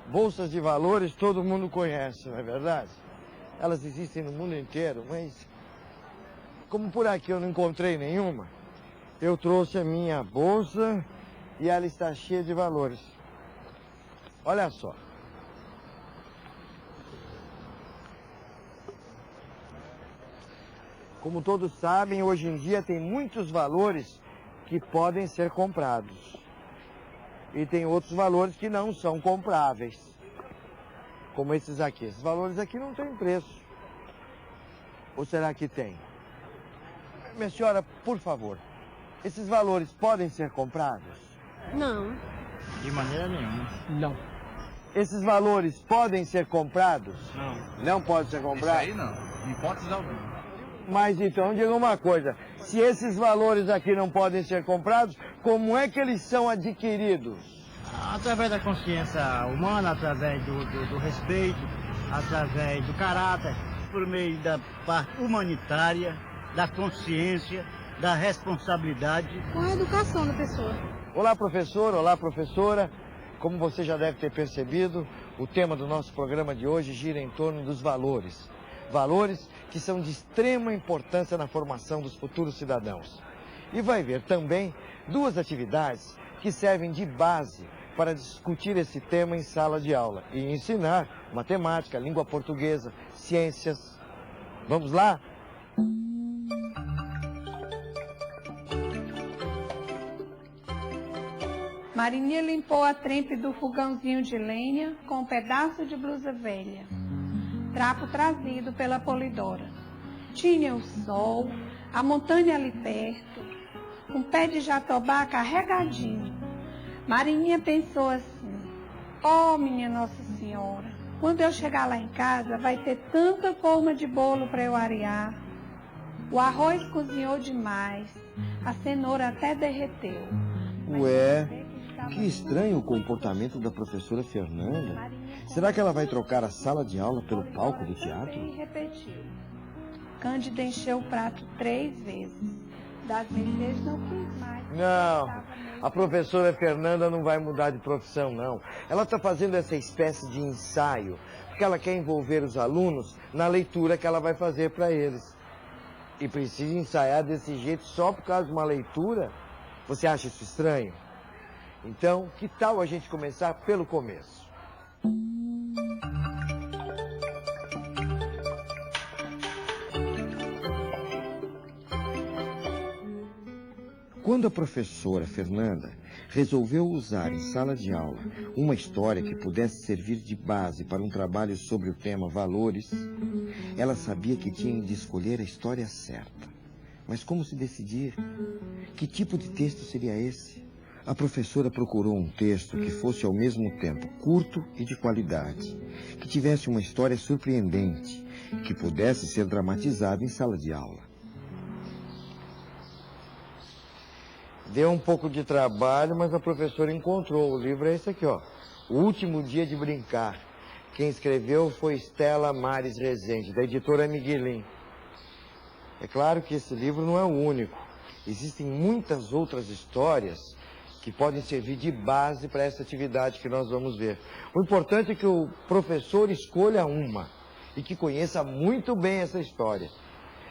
Bolsas de valores todo mundo conhece, não é verdade? Elas existem no mundo inteiro, mas como por aqui eu não encontrei nenhuma, eu trouxe a minha bolsa e ela está cheia de valores. Olha só. Como todos sabem, hoje em dia tem muitos valores que podem ser comprados. E tem outros valores que não são compráveis, como esses aqui. Esses valores aqui não têm preço. Ou será que tem? Minha senhora, por favor, esses valores podem ser comprados? Não. De maneira nenhuma. Não. Esses valores podem ser comprados? Não. Não pode ser comprado? Isso aí não, em hipótese alguma. Mas então, diga uma coisa, se esses valores aqui não podem ser comprados, como é que eles são adquiridos? Através da consciência humana, através do respeito, através do caráter, por meio da parte humanitária, da consciência, da responsabilidade. Com a educação da pessoa. Olá, professor, olá, professora. Como você já deve ter percebido, o tema do nosso programa de hoje gira em torno dos valores. Valores que são de extrema importância na formação dos futuros cidadãos. E vai ver também duas atividades que servem de base para discutir esse tema em sala de aula e ensinar matemática, língua portuguesa, ciências. Vamos lá? Marininha limpou a trempe do fogãozinho de lenha com um pedaço de blusa velha. Trapo trazido pela polidora. Tinha o sol, a montanha ali perto, um pé de jatobá carregadinho. Marininha pensou assim, minha Nossa Senhora, quando eu chegar lá em casa vai ter tanta forma de bolo para eu arear. O arroz cozinhou demais, a cenoura até derreteu. Ué, que estranho o comportamento da professora Fernanda. Será que ela vai trocar a sala de aula pelo palco do teatro? E repetiu. Cândida encheu o prato 3 vezes. Das vezes não quis mais. Não, a professora Fernanda não vai mudar de profissão, não. Ela está fazendo essa espécie de ensaio, porque ela quer envolver os alunos na leitura que ela vai fazer para eles. E precisa ensaiar desse jeito só por causa de uma leitura? Você acha isso estranho? Então, que tal a gente começar pelo começo? Quando a professora Fernanda resolveu usar em sala de aula uma história que pudesse servir de base para um trabalho sobre o tema valores, ela sabia que tinha de escolher a história certa. Mas como se decidir? Que tipo de texto seria esse? A professora procurou um texto que fosse ao mesmo tempo curto e de qualidade, que tivesse uma história surpreendente, que pudesse ser dramatizada em sala de aula. Deu um pouco de trabalho, mas a professora encontrou. O livro é esse aqui, ó. O Último Dia de Brincar. Quem escreveu foi Stella Maris Rezende, da editora Miguelin. É claro que esse livro não é o único. Existem muitas outras histórias que podem servir de base para essa atividade que nós vamos ver. O importante é que o professor escolha uma e que conheça muito bem essa história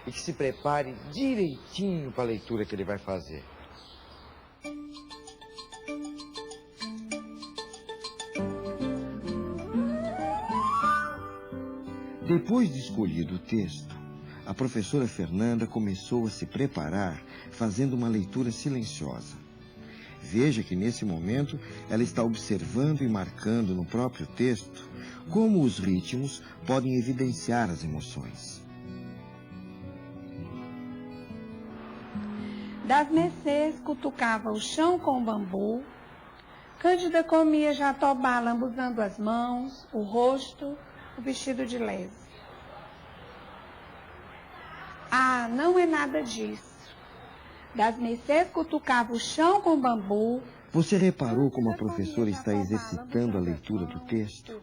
e que se prepare direitinho para a leitura que ele vai fazer. Depois de escolhido o texto, a professora Fernanda começou a se preparar fazendo uma leitura silenciosa. Veja que nesse momento ela está observando e marcando no próprio texto como os ritmos podem evidenciar as emoções. Das mercês cutucava o chão com bambu, Cândida comia jatobá lambuzando as mãos, o rosto, o vestido de lese. Ah, não é nada disso. Das Mercês cutucava o chão com bambu. Você reparou como a professora está exercitando a leitura do texto?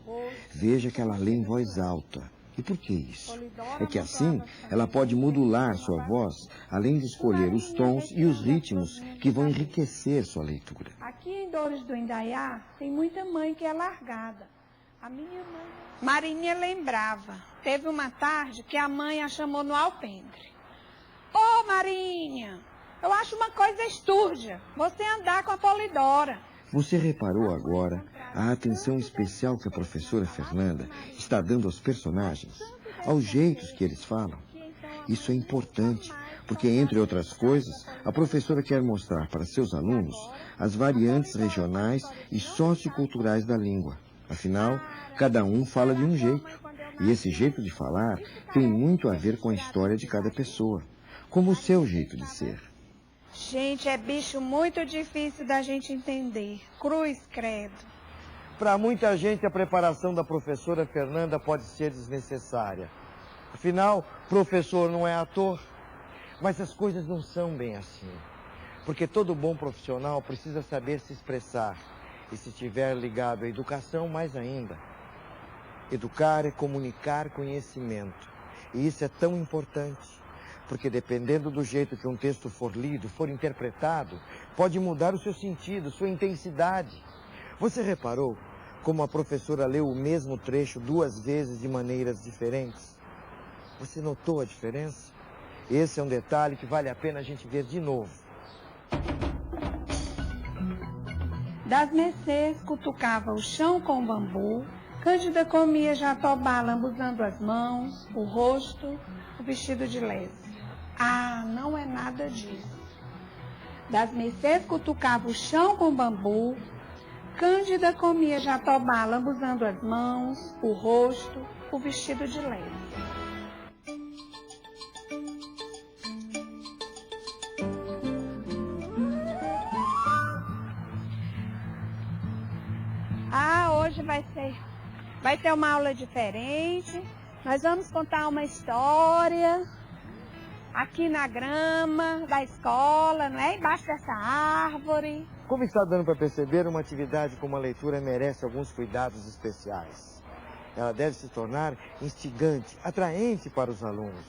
Veja que ela lê em voz alta. E por que isso? É que assim ela pode modular sua voz, além de escolher os tons e os ritmos que vão enriquecer sua leitura. Aqui em Dores do Indaiá tem muita mãe que é largada. A minha mãe... Marinha lembrava. Teve uma tarde que a mãe a chamou no alpendre. Ô, Marinha, eu acho uma coisa estúrdia você andar com a Polidora. Você reparou agora a atenção especial que a professora Fernanda está dando aos personagens, aos jeitos que eles falam? Isso é importante, porque, entre outras coisas, a professora quer mostrar para seus alunos as variantes regionais e socioculturais da língua. Afinal, cada um fala de um jeito, e esse jeito de falar tem muito a ver com a história de cada pessoa, como o seu jeito de ser. Gente, é bicho muito difícil da gente entender. Cruz credo. Para muita gente, a preparação da professora Fernanda pode ser desnecessária. Afinal, professor não é ator. Mas as coisas não são bem assim. Porque todo bom profissional precisa saber se expressar. E se estiver ligado à educação, mais ainda. Educar é comunicar conhecimento. E isso é tão importante. Porque dependendo do jeito que um texto for lido, for interpretado, pode mudar o seu sentido, sua intensidade. Você reparou como a professora leu o mesmo trecho 2 vezes de maneiras diferentes? Você notou a diferença? Esse é um detalhe que vale a pena a gente ver de novo. Das Mercês cutucava o chão com bambu. Cândida comia jatobá lambuzando as mãos, o rosto, o vestido de lese. Ah, não é nada disso. Das Mercês cutucava o chão com bambu. Cândida comia jatobá lambuzando as mãos, o rosto, o vestido de lese. Ah, hoje vai ter uma aula diferente. Nós vamos contar uma história aqui na grama da escola, não é? Embaixo dessa árvore. Como está dando para perceber, uma atividade como a leitura merece alguns cuidados especiais. Ela deve se tornar instigante, atraente para os alunos.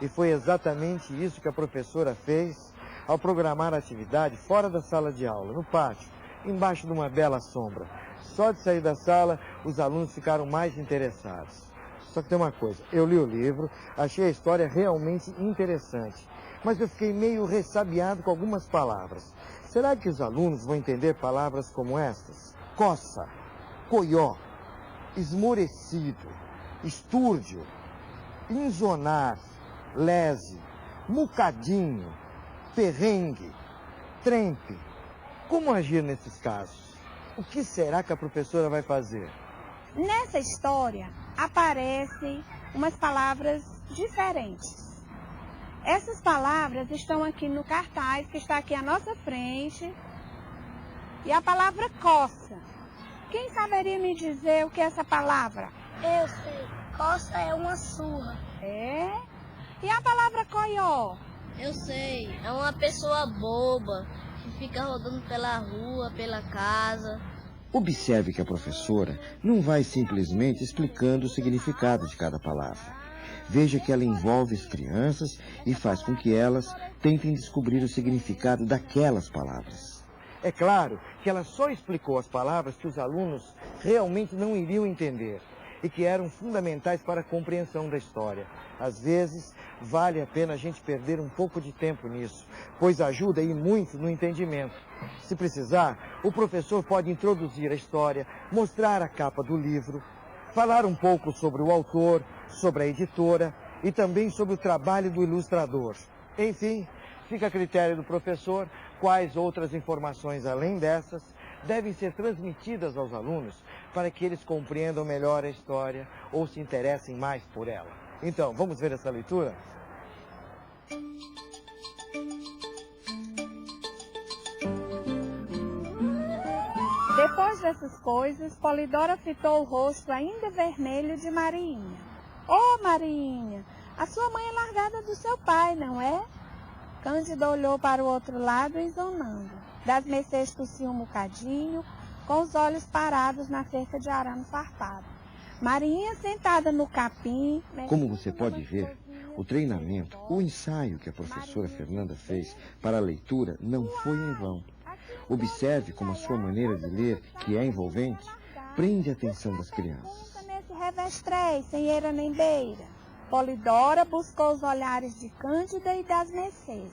E foi exatamente isso que a professora fez ao programar a atividade fora da sala de aula, no pátio, embaixo de uma bela sombra. Só de sair da sala, os alunos ficaram mais interessados. Só que tem uma coisa, eu li o livro, achei a história realmente interessante, mas eu fiquei meio ressabiado com algumas palavras. Será que os alunos vão entender palavras como estas? Coça, coió, esmorecido, estúrdio, inzonar, lese, mucadinho, perrengue, trempe. Como agir nesses casos? O que será que a professora vai fazer? Nessa história aparecem umas palavras diferentes. Essas palavras estão aqui no cartaz que está aqui à nossa frente. E a palavra coça. Quem saberia me dizer o que é essa palavra? Eu sei. Coça é uma surra. É? E a palavra coió? Eu sei. É uma pessoa boba que fica rodando pela rua, pela casa. Observe que a professora não vai simplesmente explicando o significado de cada palavra. Veja que ela envolve as crianças e faz com que elas tentem descobrir o significado daquelas palavras. É claro que ela só explicou as palavras que os alunos realmente não iriam entender e que eram fundamentais para a compreensão da história. Às vezes, vale a pena a gente perder um pouco de tempo nisso, pois ajuda e muito no entendimento. Se precisar, o professor pode introduzir a história, mostrar a capa do livro, falar um pouco sobre o autor, sobre a editora e também sobre o trabalho do ilustrador. Enfim, fica a critério do professor quais outras informações, além dessas, devem ser transmitidas aos alunos para que eles compreendam melhor a história ou se interessem mais por ela. Então, vamos ver essa leitura? Depois dessas coisas, Polidora fitou o rosto ainda vermelho de Mariinha. Ô, Mariinha, a sua mãe é largada do seu pai, não é? Cândida olhou para o outro lado exonando. Das Mercês tossiu um bocadinho, com os olhos parados na cerca de arame farpado. Mariinha sentada no capim... Como você pode ver, o treinamento, o ensaio que a professora Fernanda fez para a leitura não foi em vão. Observe como a sua maneira de ler, que é envolvente, prende a atenção das crianças. Nesse revestrez, sem eira nem beira. Polidora buscou os olhares de Cândida e das Mercês.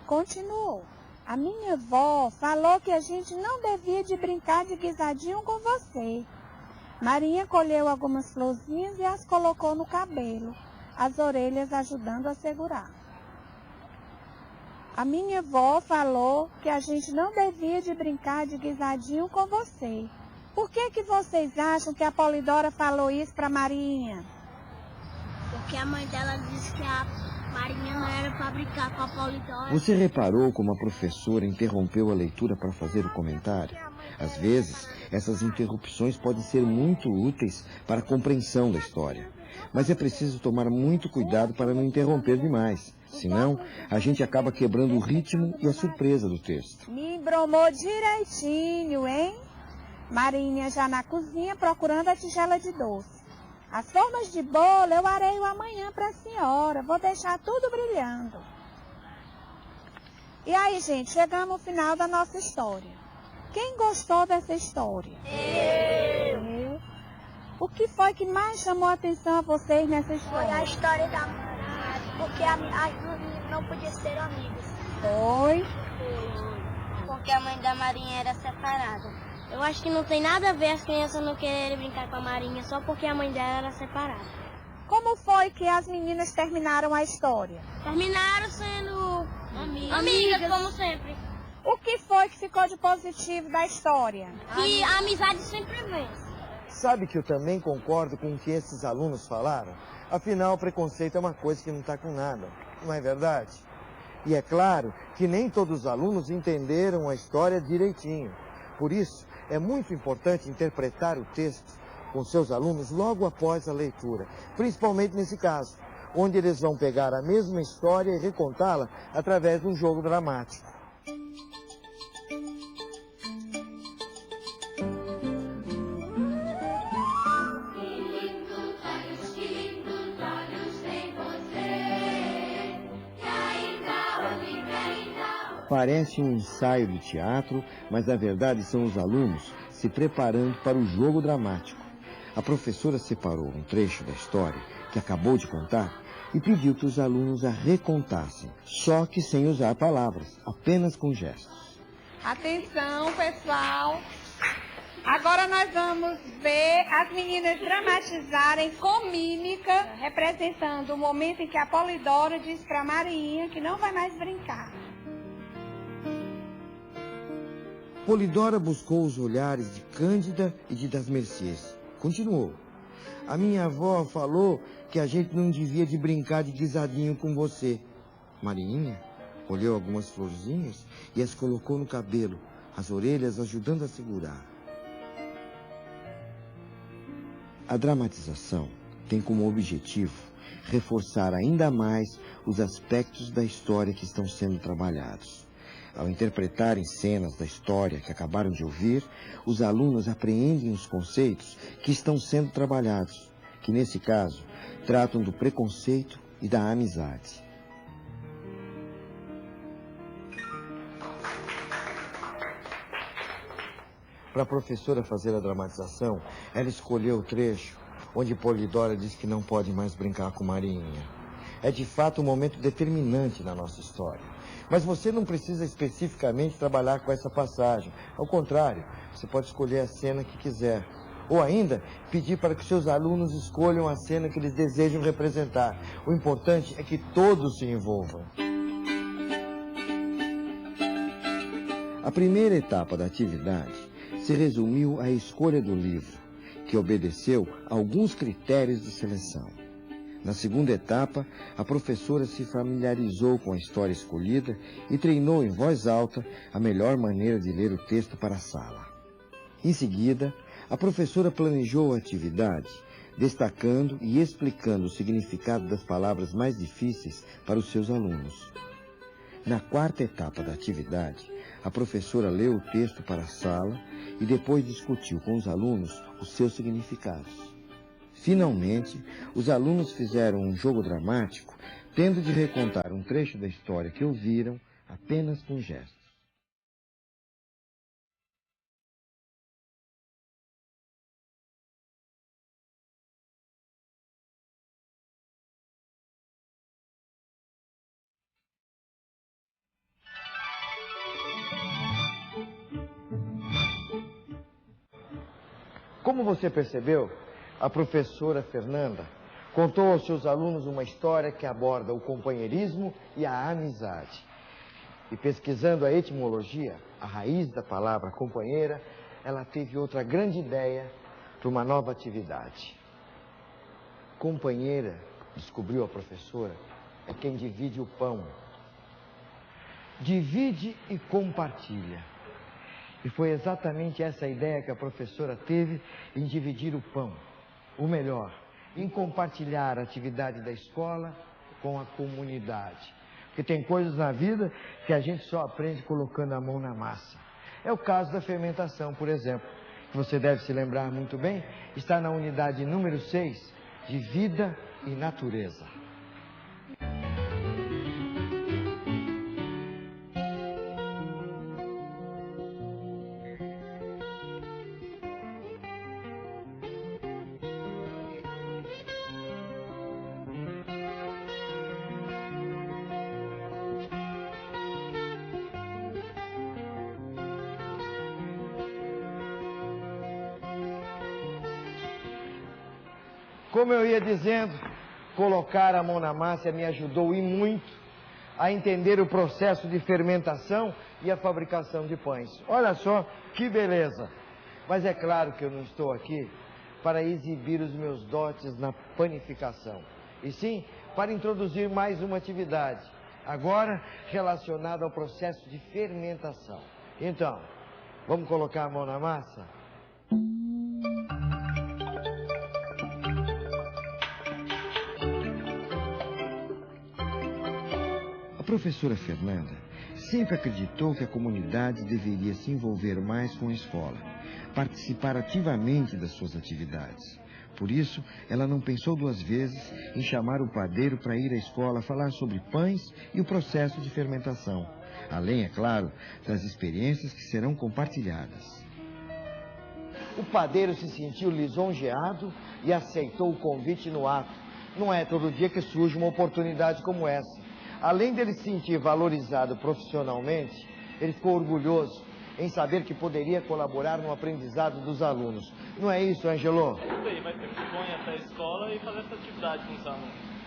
Continuou. A minha avó falou que a gente não devia de brincar de guisadinho com você. Marinha colheu algumas florzinhas e as colocou no cabelo, as orelhas ajudando a segurar. A minha avó falou que a gente não devia de brincar de guisadinho com você. Por que vocês acham que a Polidora falou isso para Marinha? Porque a mãe dela disse que a Marinha não era para brincar com a Polidora. Você reparou como a professora interrompeu a leitura para fazer o comentário? Às vezes, essas interrupções podem ser muito úteis para a compreensão da história. Mas é preciso tomar muito cuidado para não interromper demais. Senão, a gente acaba quebrando o ritmo e a surpresa do texto. Me embromou direitinho, hein? Marinha já na cozinha procurando a tigela de doce. As formas de bolo eu areio amanhã para a senhora. Vou deixar tudo brilhando. E aí, gente, chegamos ao final da nossa história. Quem gostou dessa história? Eu. O que foi que mais chamou a atenção a vocês nessa história? Foi a história da mãe, porque as meninas não podiam ser amigas. Foi. Porque a mãe da Marinha era separada. Eu acho que não tem nada a ver as crianças não quererem brincar com a Marinha só porque a mãe dela era separada. Como foi que as meninas terminaram a história? Terminaram sendo amigas como sempre. O que foi que ficou de positivo da história? Que a amizade sempre vence. Sabe que eu também concordo com o que esses alunos falaram? Afinal, o preconceito é uma coisa que não está com nada, não é verdade? E é claro que nem todos os alunos entenderam a história direitinho. Por isso, é muito importante interpretar o texto com seus alunos logo após a leitura, principalmente nesse caso, onde eles vão pegar a mesma história e recontá-la através de um jogo dramático. Parece um ensaio de teatro, mas na verdade são os alunos se preparando para o jogo dramático. A professora separou um trecho da história que acabou de contar e pediu que os alunos a recontassem, só que sem usar palavras, apenas com gestos. Atenção, pessoal! Agora nós vamos ver as meninas dramatizarem com mímica, representando o momento em que a Polidora diz para Marinha que não vai mais brincar. Polidora buscou os olhares de Cândida e de das Mercês. Continuou. A minha avó falou que a gente não devia de brincar de guisadinho com você. Marinha colheu algumas florzinhas e as colocou no cabelo, as orelhas ajudando a segurar. A dramatização tem como objetivo reforçar ainda mais os aspectos da história que estão sendo trabalhados. Ao interpretarem cenas da história que acabaram de ouvir, os alunos apreendem os conceitos que estão sendo trabalhados, que nesse caso tratam do preconceito e da amizade. Para a professora fazer a dramatização, ela escolheu o trecho onde Polidora diz que não pode mais brincar com Marinha. É de fato um momento determinante na nossa história. Mas você não precisa especificamente trabalhar com essa passagem. Ao contrário, você pode escolher a cena que quiser. Ou ainda, pedir para que seus alunos escolham a cena que eles desejam representar. O importante é que todos se envolvam. A primeira etapa da atividade se resumiu à escolha do livro, que obedeceu a alguns critérios de seleção. Na segunda etapa, a professora se familiarizou com a história escolhida e treinou em voz alta a melhor maneira de ler o texto para a sala. Em seguida, a professora planejou a atividade, destacando e explicando o significado das palavras mais difíceis para os seus alunos. Na quarta etapa da atividade, a professora leu o texto para a sala e depois discutiu com os alunos os seus significados. Finalmente, os alunos fizeram um jogo dramático, tendo de recontar um trecho da história que ouviram apenas com gestos. Como você percebeu, a professora Fernanda contou aos seus alunos uma história que aborda o companheirismo e a amizade. E pesquisando a etimologia, a raiz da palavra companheira, ela teve outra grande ideia para uma nova atividade. Companheira, descobriu a professora, é quem divide o pão. Divide e compartilha. E foi exatamente essa ideia que a professora teve em dividir o pão. Ou melhor, em compartilhar a atividade da escola com a comunidade. Porque tem coisas na vida que a gente só aprende colocando a mão na massa. É o caso da fermentação, por exemplo, que você deve se lembrar muito bem, está na unidade número 6, de vida e natureza. Como eu ia dizendo, colocar a mão na massa me ajudou e muito a entender o processo de fermentação e a fabricação de pães. Olha só que beleza! Mas é claro que eu não estou aqui para exibir os meus dotes na panificação, e sim para introduzir mais uma atividade, agora relacionada ao processo de fermentação. Então, vamos colocar a mão na massa? A professora Fernanda sempre acreditou que a comunidade deveria se envolver mais com a escola, participar ativamente das suas atividades. Por isso, ela não pensou duas vezes em chamar o padeiro para ir à escola falar sobre pães e o processo de fermentação, além, é claro, das experiências que serão compartilhadas. O padeiro se sentiu lisonjeado e aceitou o convite no ato. Não é todo dia que surge uma oportunidade como essa. Além dele se sentir valorizado profissionalmente, ele ficou orgulhoso em saber que poderia colaborar no aprendizado dos alunos. Não é isso, Angelo? É isso aí, vai ter que ir até a escola e fazer essa atividade com os alunos.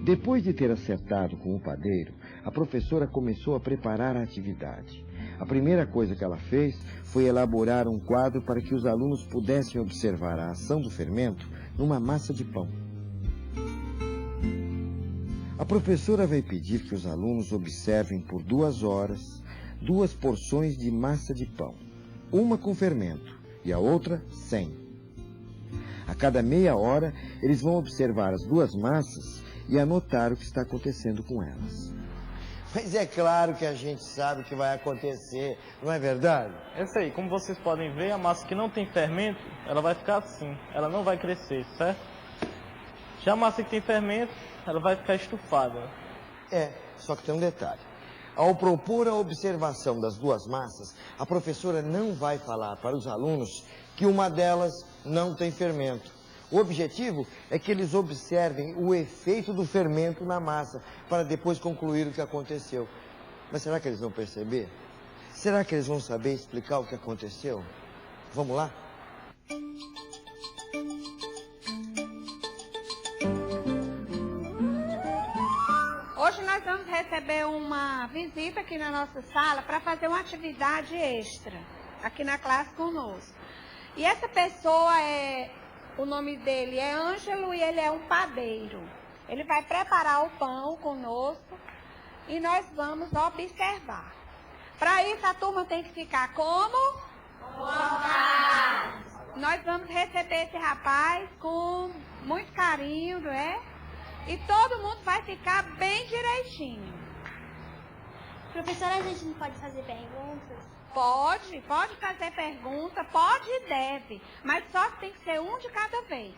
Depois de ter acertado com o padeiro, a professora começou a preparar a atividade. A primeira coisa que ela fez foi elaborar um quadro para que os alunos pudessem observar a ação do fermento numa massa de pão. A professora vai pedir que os alunos observem por 2 horas 2 porções de massa de pão, uma com fermento e a outra sem. A cada meia hora, eles vão observar as 2 massas e anotar o que está acontecendo com elas. Mas é claro que a gente sabe o que vai acontecer, não é verdade? É isso aí, como vocês podem ver, a massa que não tem fermento, ela vai ficar assim, ela não vai crescer, certo? Já a massa que tem fermento, ela vai ficar estufada. É, só que tem um detalhe. Ao propor a observação das 2 massas, a professora não vai falar para os alunos que uma delas não tem fermento. O objetivo é que eles observem o efeito do fermento na massa, para depois concluir o que aconteceu. Mas será que eles vão perceber? Será que eles vão saber explicar o que aconteceu? Vamos lá? Hoje nós vamos receber uma visita aqui na nossa sala para fazer uma atividade extra aqui na classe conosco. E essa pessoa o nome dele é Ângelo e ele é um padeiro. Ele vai preparar o pão conosco e nós vamos observar. Para isso, a turma tem que ficar como? Focada. Nós vamos receber esse rapaz com muito carinho, não é? E todo mundo vai ficar bem direitinho. Professora, a gente não pode fazer perguntas? Pode fazer pergunta, pode e deve, mas só tem que ser um de cada vez.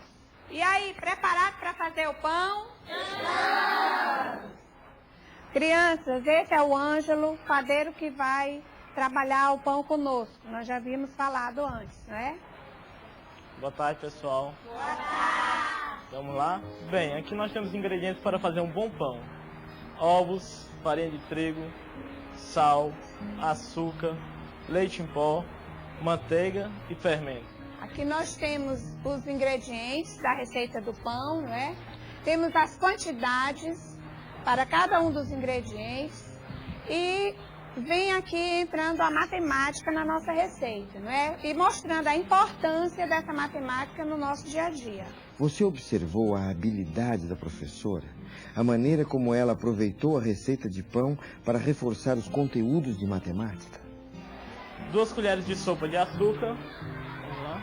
E aí, preparado para fazer o pão? Crianças, esse é o Ângelo, padeiro que vai trabalhar o pão conosco. Nós já havíamos falado antes, né? Boa tarde, pessoal. Boa tarde. Vamos lá? Bem, aqui nós temos ingredientes para fazer um bom pão. Ovos, farinha de trigo, sal, açúcar, leite em pó, manteiga e fermento. Aqui nós temos os ingredientes da receita do pão, né? Temos as quantidades para cada um dos ingredientes e vem aqui entrando a matemática na nossa receita, não é? E mostrando a importância dessa matemática no nosso dia a dia. Você observou a habilidade da professora? A maneira como ela aproveitou a receita de pão para reforçar os conteúdos de matemática? 2 colheres de sopa de açúcar. Vamos lá.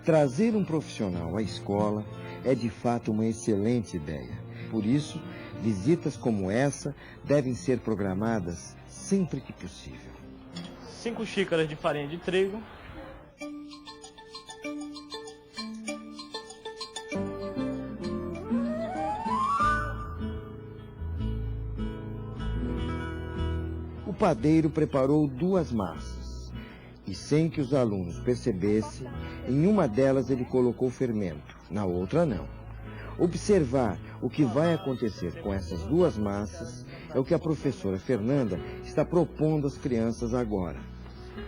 Trazer um profissional à escola é de fato uma excelente ideia. Por isso, visitas como essa devem ser programadas sempre que possível. 5 xícaras de farinha de trigo. O padeiro preparou 2 massas e, sem que os alunos percebessem, em uma delas ele colocou fermento, na outra não. Observar o que vai acontecer com essas 2 massas é o que a professora Fernanda está propondo às crianças agora.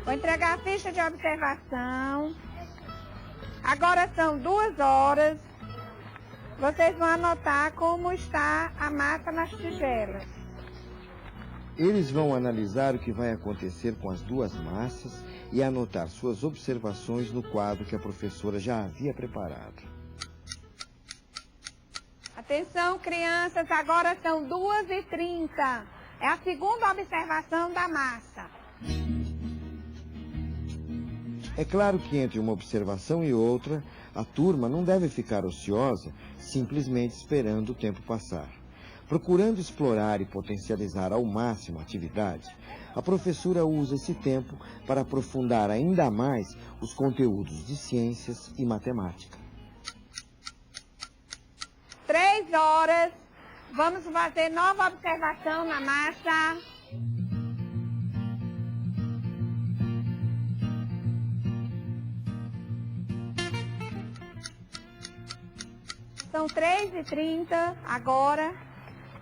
Vou entregar a ficha de observação. Agora são 2 horas. Vocês vão anotar como está a massa nas tigelas. Eles vão analisar o que vai acontecer com as 2 massas e anotar suas observações no quadro que a professora já havia preparado. Atenção, crianças, agora são 2h30. É a segunda observação da massa. É claro que entre uma observação e outra, a turma não deve ficar ociosa, simplesmente esperando o tempo passar. Procurando explorar e potencializar ao máximo a atividade, a professora usa esse tempo para aprofundar ainda mais os conteúdos de ciências e matemática. 3 horas. Vamos fazer nova observação na massa. São 3h30 agora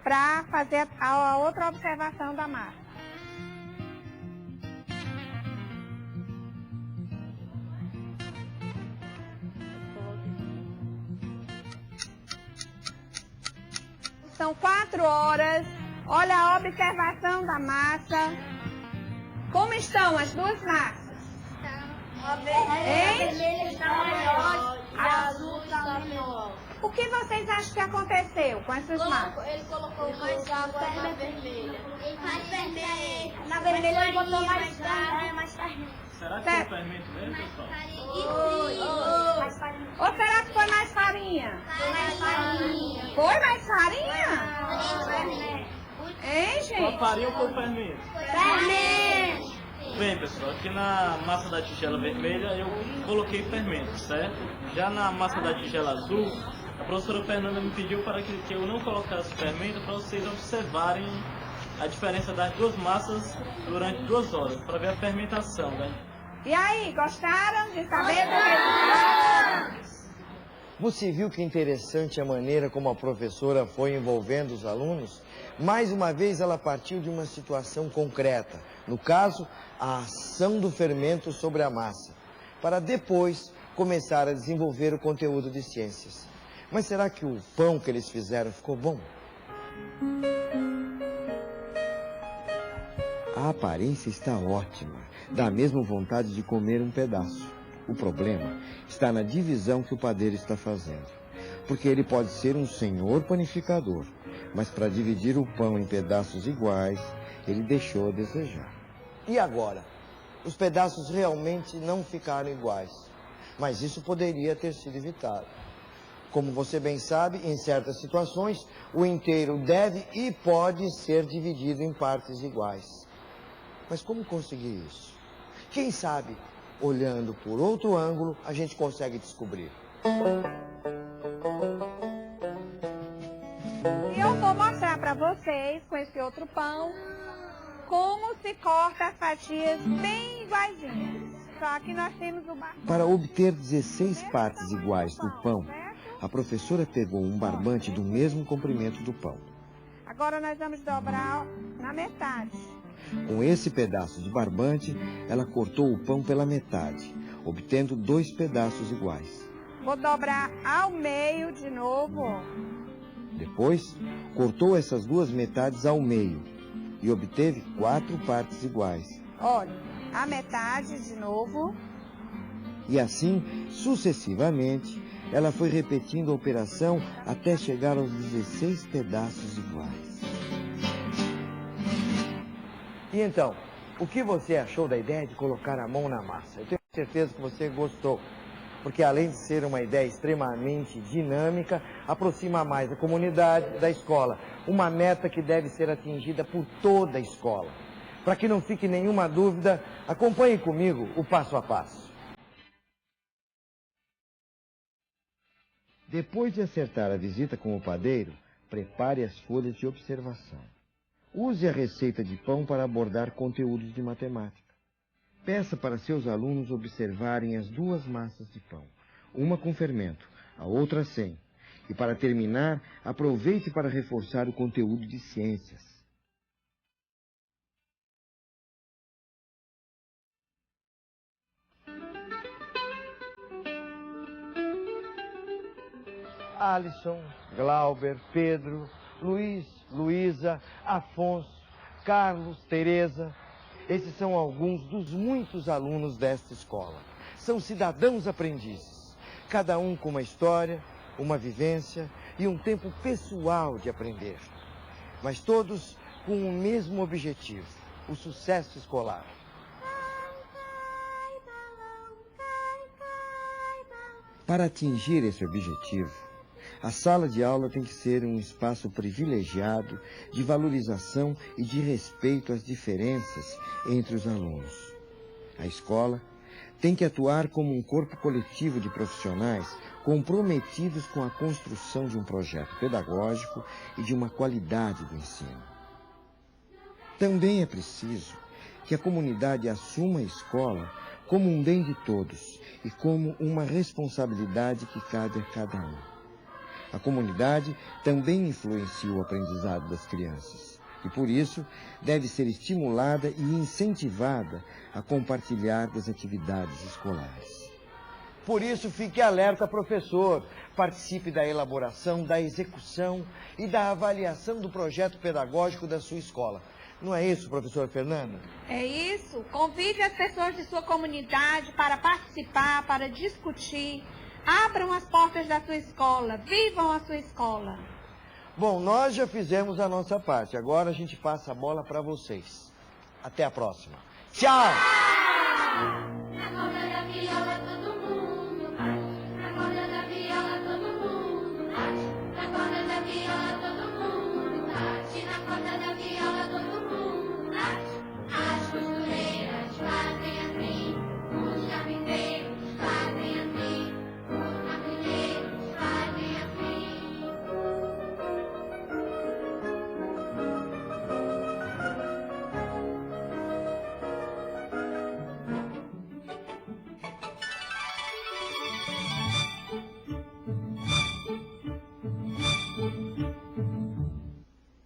para fazer a outra observação da massa. São 4 horas. Olha a observação da massa. Como estão as 2 massas? A vermelha está maior, A azul está menor. O que vocês acham que aconteceu com essas massas? Ele colocou mais água na vermelha. Na vermelha ele botou mais farinha. Será que foi o fermento mesmo, pessoal? Ou será que foi mais farinha? Foi mais farinha? Hein, Foi gente? farinha ou foi fermento? Fermento. Bem, pessoal, aqui na massa da tigela vermelha eu coloquei fermento, certo? Já na massa da tigela azul, a professora Fernanda me pediu para que eu não colocasse fermento para vocês observarem a diferença das 2 massas durante 2 horas, para ver a fermentação, né? E aí, gostaram de saber do resultado? Você viu que interessante a maneira como a professora foi envolvendo os alunos? Mais uma vez ela partiu de uma situação concreta, no caso, a ação do fermento sobre a massa, para depois começar a desenvolver o conteúdo de ciências. Mas será que o pão que eles fizeram ficou bom? A aparência está ótima, dá mesmo vontade de comer um pedaço. O problema está na divisão que o padeiro está fazendo. Porque ele pode ser um senhor panificador, mas para dividir o pão em pedaços iguais, ele deixou a desejar. E agora? Os pedaços realmente não ficaram iguais. Mas isso poderia ter sido evitado. Como você bem sabe, em certas situações, o inteiro deve e pode ser dividido em partes iguais. Mas como conseguir isso? Quem sabe, olhando por outro ângulo, a gente consegue descobrir. E eu vou mostrar para vocês, com esse outro pão, como se corta as fatias bem iguaizinhas. Só que nós temos o barbante. Para obter 16 partes iguais do pão, a professora pegou um barbante do mesmo comprimento do pão. Agora nós vamos dobrar na metade. Com esse pedaço de barbante, ela cortou o pão pela metade, obtendo 2 pedaços iguais. Vou dobrar ao meio de novo. Depois, cortou essas 2 metades ao meio e obteve 4 partes iguais. Olha, a metade de novo. E assim, sucessivamente, ela foi repetindo a operação até chegar aos 16 pedaços iguais. E então, o que você achou da ideia de colocar a mão na massa? Eu tenho certeza que você gostou, porque além de ser uma ideia extremamente dinâmica, aproxima mais a comunidade da escola, uma meta que deve ser atingida por toda a escola. Para que não fique nenhuma dúvida, acompanhe comigo o passo a passo. Depois de acertar a visita com o padeiro, prepare as folhas de observação. Use a receita de pão para abordar conteúdos de matemática. Peça para seus alunos observarem as 2 massas de pão, uma com fermento, a outra sem. E para terminar, aproveite para reforçar o conteúdo de ciências. Alisson, Glauber, Pedro, Luiz, Luísa, Afonso, Carlos, Tereza. Esses são alguns dos muitos alunos desta escola. São cidadãos aprendizes, cada um com uma história, uma vivência e um tempo pessoal de aprender. Mas todos com o mesmo objetivo, o sucesso escolar. Para atingir esse objetivo, a sala de aula tem que ser um espaço privilegiado de valorização e de respeito às diferenças entre os alunos. A escola tem que atuar como um corpo coletivo de profissionais comprometidos com a construção de um projeto pedagógico e de uma qualidade do ensino. Também é preciso que a comunidade assuma a escola como um bem de todos e como uma responsabilidade que cabe a cada um. A comunidade também influencia o aprendizado das crianças e, por isso, deve ser estimulada e incentivada a compartilhar das atividades escolares. Por isso, fique alerta, professor. Participe da elaboração, da execução e da avaliação do projeto pedagógico da sua escola. Não é isso, professora Fernanda? É isso. Convide as pessoas de sua comunidade para participar, para discutir. Abram as portas da sua escola, vivam a sua escola. Bom, nós já fizemos a nossa parte. Agora a gente passa a bola para vocês. Até a próxima. Tchau!